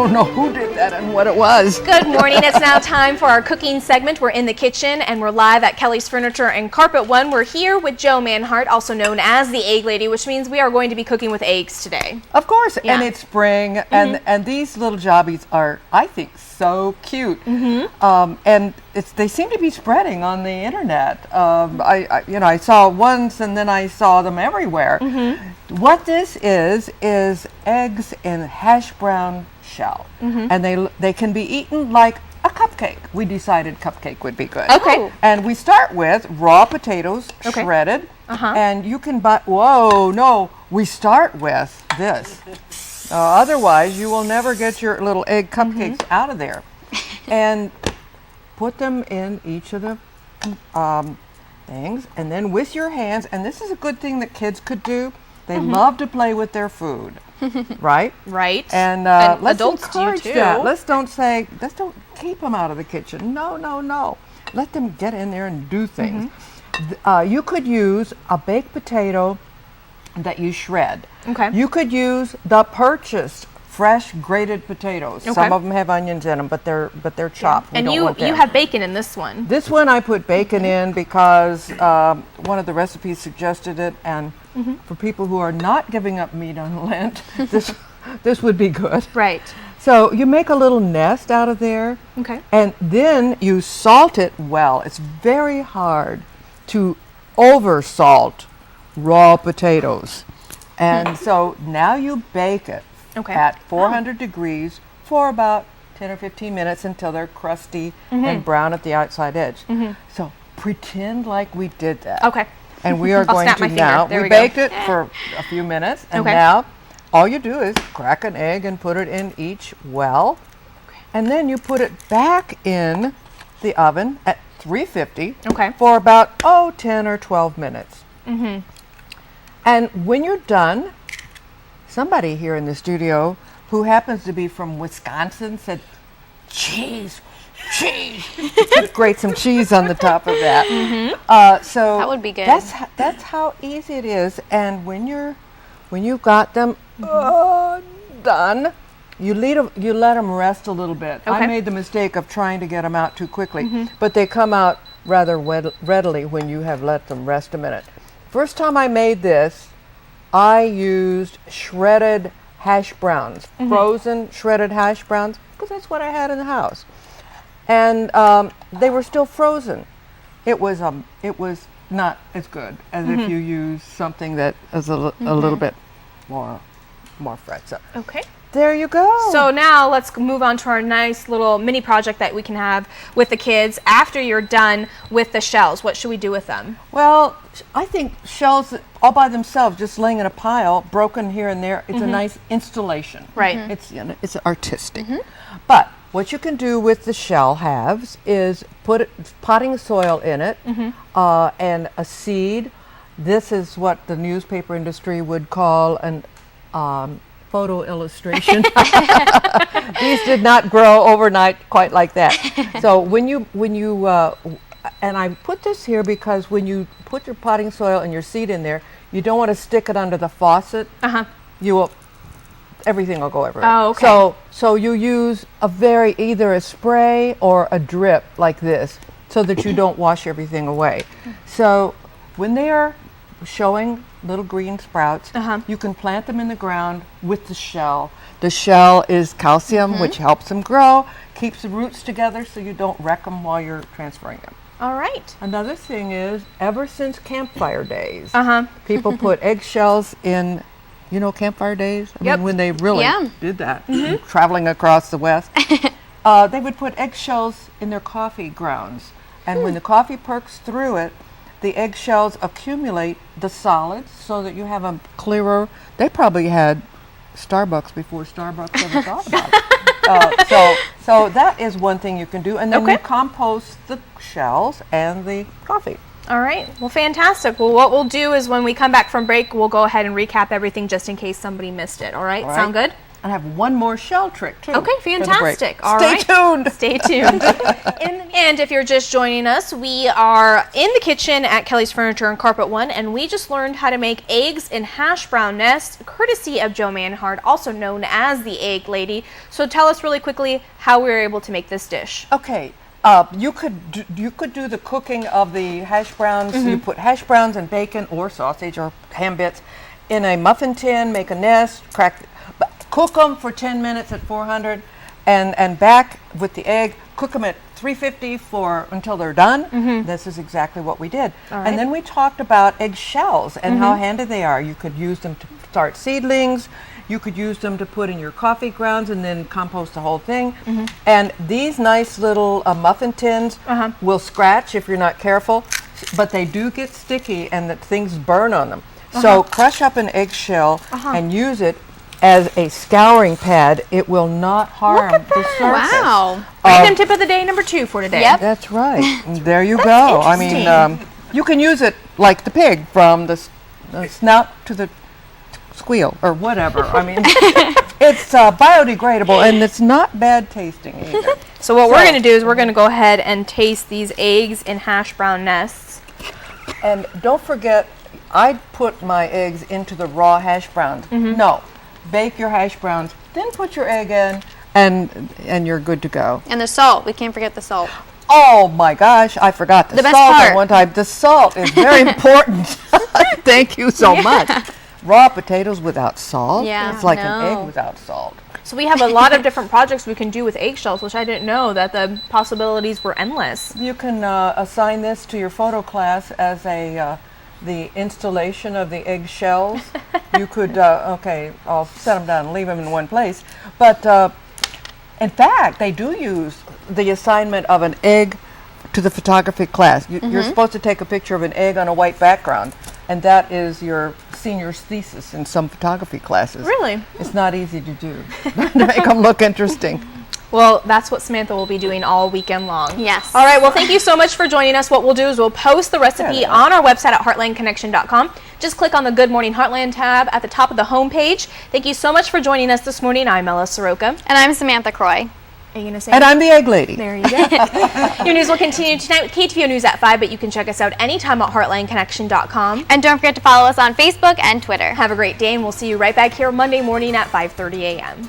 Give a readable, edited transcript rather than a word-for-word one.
don't know who did that and what it was. Good morning. It's now time for our cooking segment. We're in the kitchen and we're live at Kelly's Furniture and Carpet One. We're here with Jo Manhart, also known as the Egg Lady, which means we are going to be cooking with eggs today. Of course, Yeah. and it's spring, and these little jobbies are, I think, so cute. And they seem to be spreading on the internet. I saw once, and then I saw them everywhere. What this is eggs in hash brown shell, and they can be eaten like a cupcake. We decided cupcake would be good. Okay. And we start with raw potatoes, shredded, and you can buy. Whoa, no! We start with this. Otherwise, you will never get your little egg cupcakes out of there. And put them in each of the things, and then with your hands, and this is a good thing that kids could do. They love to play with their food, right? Right. And let's adults encourage do too. that. Let's don't keep them out of the kitchen. No. Let them get in there and do things. You could use a baked potato that you shred. Okay. You could use the purchased fresh grated potatoes. Okay. Some of them have onions in them, but they're chopped. And you have bacon in this one. This one I put bacon in because one of the recipes suggested it, and for people who are not giving up meat on Lent, this would be good. Right. So you make a little nest out of there, and then you salt it well. It's very hard to over salt raw potatoes, and so now you bake it at 400 degrees for about 10 or 15 minutes until they're crusty and brown at the outside edge. So pretend like we did that. Okay. And we are going snap to my finger. now. There We we go. baked it for a few minutes, and now all you do is crack an egg and put it in each well, and then you put it back in the oven at 350 for about 10 or 12 minutes. And when you're done, somebody here in the studio who happens to be from Wisconsin said, cheese. Grate some cheese on the top of that. So that would be good. That's how easy it is. And when you've got them done, you let them rest a little bit. I made the mistake of trying to get them out too quickly, but they come out rather readily when you have let them rest a minute. First time I made this, I used shredded hash browns, frozen shredded hash browns, because that's what I had in the house. And they were still frozen. It was not as good as if you use something that is a little bit more fresh. So Okay. there you go. So now let's move on to our nice little mini project that we can have with the kids after you're done with the shells. What should we do with them? Well, I think shells all by themselves, just laying in a pile, broken here and there, it's a nice installation. Right. It's artistic. But what you can do with the shell halves is put potting soil in it and a seed. This is what the newspaper industry would call an photo illustration. These did not grow overnight quite like that. So when you and I put this here because when you put your potting soil and your seed in there, you don't want to stick it under the faucet. Everything will go everywhere. Oh, okay. So you use either a spray or a drip like this so that you don't wash everything away. So when they are showing little green sprouts, you can plant them in the ground with the shell. The shell is calcium, which helps them grow, keeps the roots together so you don't wreck them while you're transferring them. All right. Another thing is, ever since campfire days, people put eggshells in, campfire days? I mean, when they really did that, traveling across the West, they would put eggshells in their coffee grounds. And when the coffee perks through it, the eggshells accumulate the solids so that you have a clearer. They probably had Starbucks before Starbucks ever thought about it. So that is one thing you can do. And then you compost the shells and the coffee. All right. Well, fantastic. Well, what we'll do is when we come back from break, we'll go ahead and recap everything just in case somebody missed it. All right? Sound good? And I have one more shell trick too. Okay, for the break. fantastic. All Stay right. tuned. Stay tuned. And if you're just joining us, we are in the kitchen at Kelly's Furniture and Carpet One, and we just learned how to make eggs in hash brown nest, courtesy of Jo Manhart, also known as the Egg Lady. So tell us really quickly how we were able to make this dish. Okay. You could do the cooking of the hash browns. You put hash browns and bacon or sausage or ham bits in a muffin tin, make a nest, cook them for 10 minutes at 400, and back with the egg, cook them at 350 until they're done. This is exactly what we did. And then we talked about egg shells and how handy they are. You could use them to start seedlings. You could use them to put in your coffee grounds and then compost the whole thing. And these nice little muffin tins will scratch if you're not careful, but they do get sticky and that things burn on them. So crush up an eggshell and use it as a scouring pad. It will not harm the surface. Wow. Random tip of the day number 2 for today. Yep. That's right. There you go. I mean, you can use it like the pig, from the snout to the squeal or whatever. I mean, it's biodegradable and it's not bad tasting either. So what we're going to do is we're going to go ahead and taste these eggs in hash brown nests. And don't forget, I put my eggs into the raw hash browns. No, bake your hash browns, then put your egg in, and you're good to go. And the salt. We can't forget the salt. Oh my gosh, I forgot the best salt part. at one time. The salt is very important. Thank you so much. Raw potatoes without salt? Yeah, It's like an no. egg without salt. So we have a lot of different projects we can do with eggshells, which I didn't know that the possibilities were endless. You can assign this to your photo class as the installation of the egg shells. You could, okay, I'll set them down and leave them in one place. But in fact, they do use the assignment of an egg to the photography class. You're supposed to take a picture of an egg on a white background, and that is your senior's thesis in some photography classes. Really? It's not easy to do, to make them look interesting. Well, that's what Samantha will be doing all weekend long. Yes. All right, well, thank you so much for joining us. What we'll do is we'll post the recipe on our website at heartlandconnection.com. Just click on the Good Morning Heartland tab at the top of the homepage. Thank you so much for joining us this morning. I'm Ella Soroka. And I'm Samantha Croy. Are you going to say? And I'm the egg lady. There you go. Your news will continue tonight with KTVO News at 5, but you can check us out anytime at heartlandconnection.com. And don't forget to follow us on Facebook and Twitter. Have a great day, and we'll see you right back here Monday morning at 5:30 a.m.